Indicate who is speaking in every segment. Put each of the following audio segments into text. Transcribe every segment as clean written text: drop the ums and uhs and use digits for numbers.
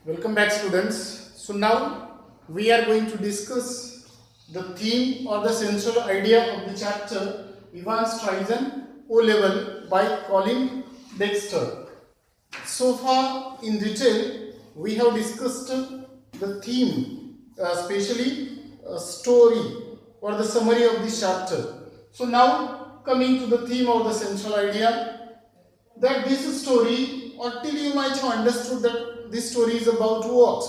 Speaker 1: Welcome back, students. So now we are going to discuss the theme or the central idea of the chapter Ivan's Treason O Level by Colin Dexter. So far in detail we have discussed the theme, especially story or the summary of this chapter. So now coming to the theme of the central idea, that this story, or till you might have understood that this story is about what?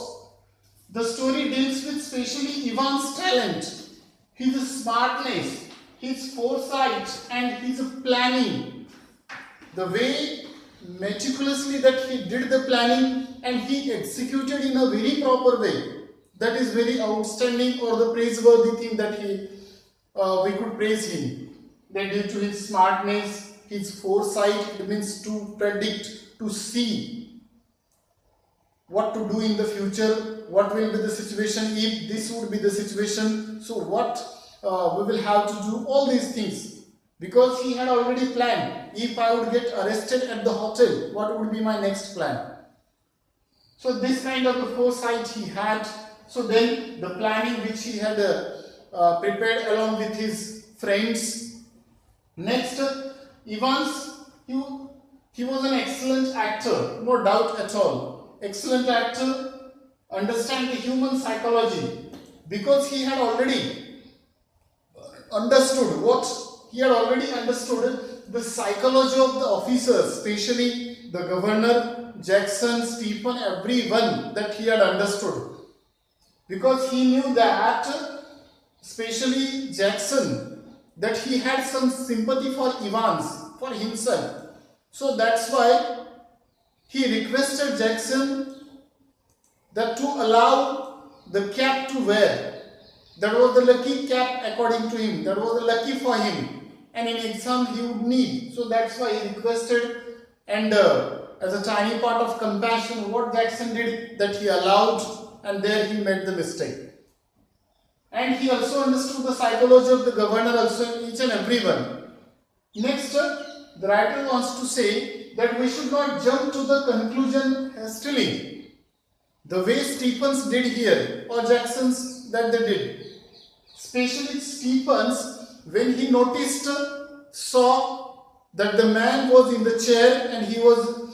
Speaker 1: The story deals with specially Ivan's talent, his smartness, his foresight and his planning. The way meticulously that he did the planning and he executed in a very proper way. That is very outstanding or the praiseworthy thing that we could praise him. That due to his smartness, his foresight, it means to predict, to see what to do in the future, what will be the situation if this would be the situation, so what we will have to do, all these things, because he had already planned. If I would get arrested at the hotel, what would be my next plan? So this kind of the foresight he had. So then the planning which he had prepared along with his friends. Next, Evans, he was an excellent actor, no doubt at all. Excellent actor, understand the human psychology, because he had already understood the psychology of the officers, especially the governor, Jackson, Stephen, everyone that he had understood. Because he knew that, especially Jackson, that he had some sympathy for Evans, for himself. So that's why he requested Jackson that to allow the cap to wear. That was the lucky cap according to him. That was the lucky for him. And in exam he would need. So that's why he requested, and as a tiny part of compassion, what Jackson did, that he allowed, and there he made the mistake. And he also understood the psychology of the governor also, each and everyone. Next, the writer wants to say that we should not jump to the conclusion hastily, the way Stephens did here, or Jackson's that they did. Especially Stephens, when he saw that the man was in the chair and he was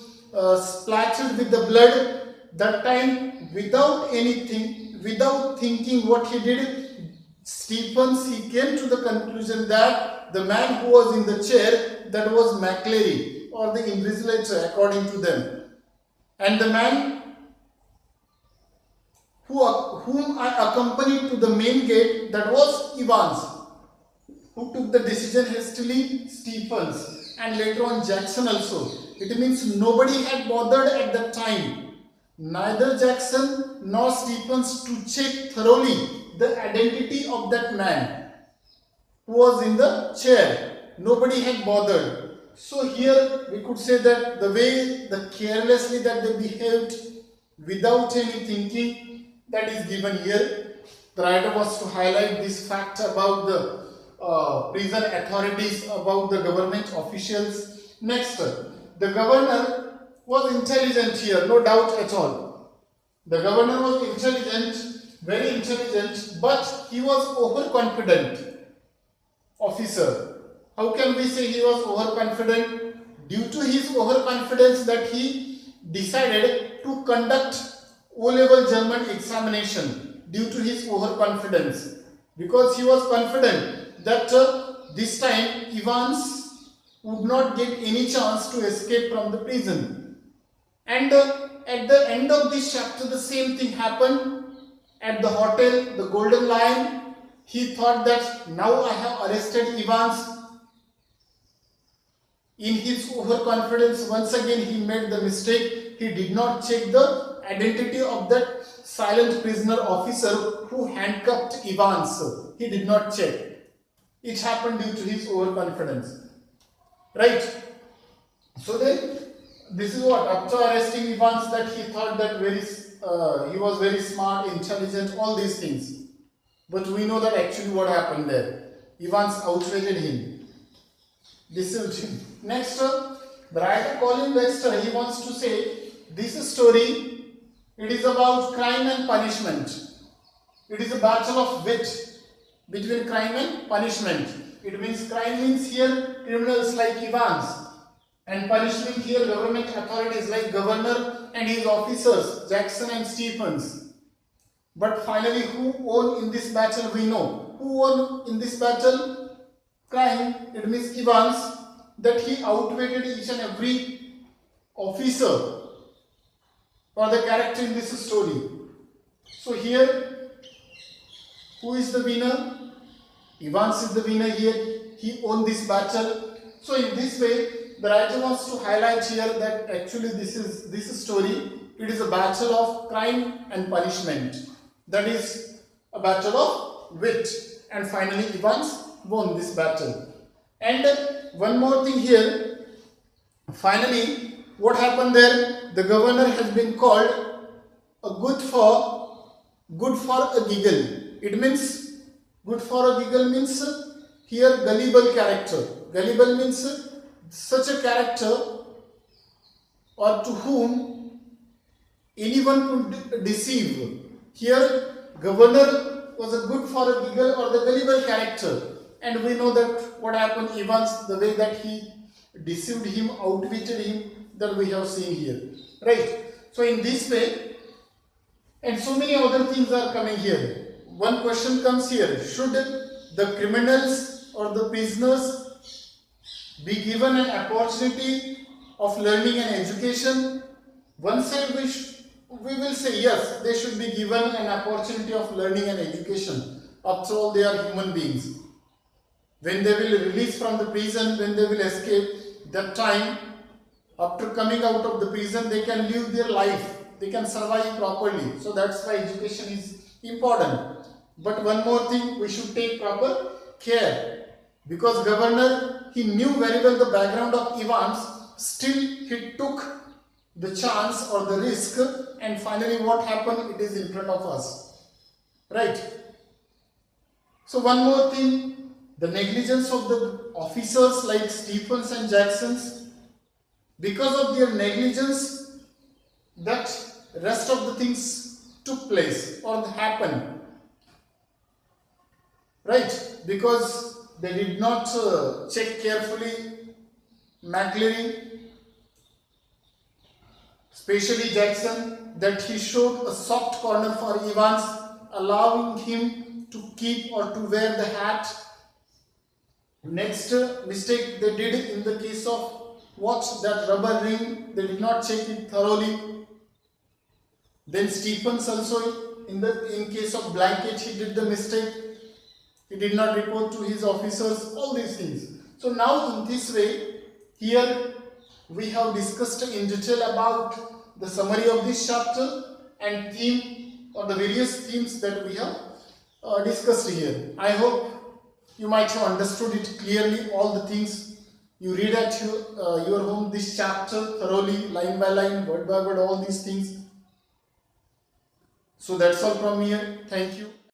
Speaker 1: splattered with the blood, that time without thinking what he did, Stephens, he came to the conclusion that the man who was in the chair, that was McClary or the invigilator according to them, and the man whom I accompanied to the main gate, that was Evans. Who took the decision hastily? Stephens, and later on Jackson also. It means nobody had bothered at that time, neither Jackson nor Stephens, to check thoroughly the identity of that man who was in the chair. Nobody had bothered. So here we could say that the way, the carelessly that they behaved without any thinking, that is given here. The writer was to highlight this fact about the prison authorities, about the government officials. Next, the governor was intelligent here, no doubt at all. The governor was intelligent, very intelligent, but he was overconfident officer. How can we say he was overconfident? Due to his overconfidence, that he decided to conduct O-level German examination due to his overconfidence, because he was confident that this time Evans would not get any chance to escape from the prison. And at the end of this chapter, the same thing happened. At the hotel, the Golden Lion, he thought that now I have arrested Evans. In his overconfidence, once again he made the mistake. He did not check the identity of that silent prisoner officer who handcuffed Evans. He did not check. It happened due to his overconfidence. Right? So then, this is what, after arresting Evans, that he thought that he was very smart, intelligent, all these things. But we know that actually what happened there. Evans outrated him, deceived him. Next, the writer Colin Dexter, he wants to say this story It is about crime and punishment. It is a battle of wit between crime and punishment. It means crime means here criminals like Evans, and punishment here government authorities like governor and his officers, Jackson and Stephens. But finally, who won in this battle we know. Who won in this battle? Crime. It means Evans, that he outweighted each and every officer or the character in this story. So here, who is the winner? Evans is the winner here. He won this battle. So in this way, the writer wants to highlight here that actually this story, it is a battle of crime and punishment. That is a battle of wit. And finally, Evans won this battle. And one more thing here. Finally, what happened there? The governor has been called a good for a giggle. It means good for a giggle means here gullible character. Gullible means such a character or to whom anyone could deceive. Here governor was a good for a giggle or the gullible character, and we know that what happened. Evans, the way that he deceived him, outwitted him, that we have seen here, right? So in this way, and so many other things are coming here. One question comes here: should the criminals or the prisoners be given an opportunity of learning and education? One side we will say yes, they should be given an opportunity of learning and education. After all, they are human beings. When they will release from the prison, when they will escape, that time, after coming out of the prison, they can live their life. They can survive properly. So that's why education is important. But one more thing, we should take proper care. Because governor, he knew very well the background of Evans. Still, he took the chance or the risk. And finally, what happened? It is in front of us. Right? So one more thing, the negligence of the officers like Stephens and Jacksons. Because of their negligence, that rest of the things took place or happened, right? Because they did not check carefully McLeary, especially Jackson, that he showed a soft corner for Evans, allowing him to keep or to wear the hat. Next mistake they did in the case of that rubber ring, they did not check it thoroughly. Then Stephens also, in case of blanket, he did the mistake. He did not report to his officers, all these things. So now in this way, here we have discussed in detail about the summary of this chapter and theme or the various themes that we have discussed here. I hope you might have understood it clearly, all the things. You read at your home this chapter thoroughly, line by line, word by word, all these things. So that's all from here. Thank you.